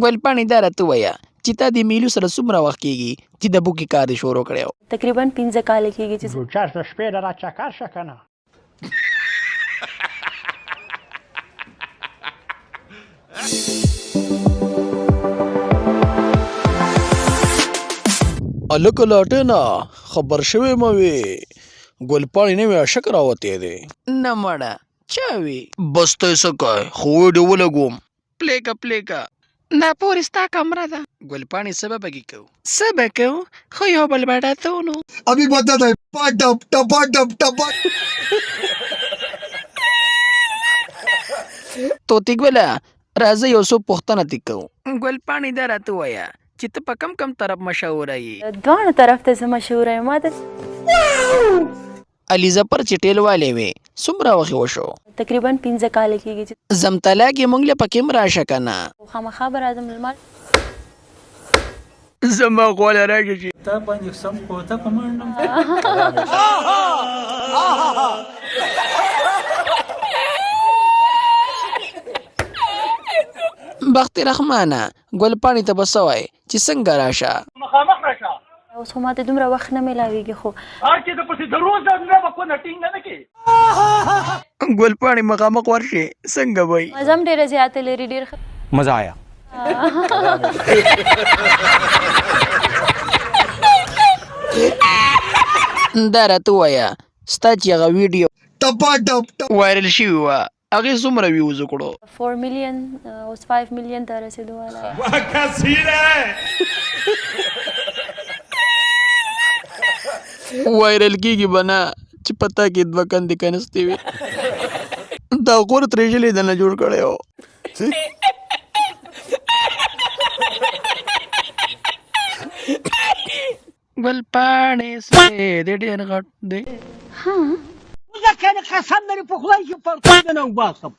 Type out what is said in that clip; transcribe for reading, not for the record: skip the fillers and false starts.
ګلپاڼې دا راته ووایه چې تا د میلو سره څومره وخت کېږي چې د بوکي کار دې شروع کړی و؟ تقریبا 15 کاله کېږي چې چا د شپې نه را چکر شه که نه هلکه لاټینه خبر شوی مه وې ګلپاڼې نوی عاشق راوتی دی. نه مړه چا وي؟ بس ته یې څه کوې خو ویډیو ولګوم. پلیکه دا پورې ستا کمره ده. ګلپاڼې څه به پکې کوو؟ څه به کوو خو یو بل به ډاتو نو. अभी बता दे टप टप توتي ګله راځه یو څو پوښتنه دې کوو. ګلپاڼې دا راته ووایه چې ته په کم طرف مشهوره یې؟ دواړو طرف ته زه مشهوره یم. ما ته علیزه پر چې ټیلوالی وې څومره وخت وشو؟ تقریبا 15 کاله کېږي چې زمتلا کې موږ له پکې هم راشه که نه؟ خامخا به راځم لمر زما غواله راشه چې تا باندې سم کوته په منډم. بخت رحمانه ګلپاڼې ته به څه وایې چې څنګه راشه؟ مخامخ راشه اوس خو ماته دومره وخت نه میلاویږي خو هر چې د پسې د روز نه به کونه ټینګه نه کړي. ګلپاڼې مخامخ ورشې څنګه به وي؟ مزه هم ډېره زیاته لري. ډېر मजा आया. دا راته ووایه ستا چې هغه ویډیو टपा टप وایرل شوي وه هغې څومره ویوز وکړو؟ 4 میلیون اوس 5 میلیون ته رسېدو والا. وایرل کېږي به نه چې پتا کې دوه کندې کنستې وي. دا غور ترېژلې ده نه جوړ کړی و. ګلپاڼې سړی دی ډېر غټ دی. زه کنه قسم لري په خدای چې پرتو نه وباسم.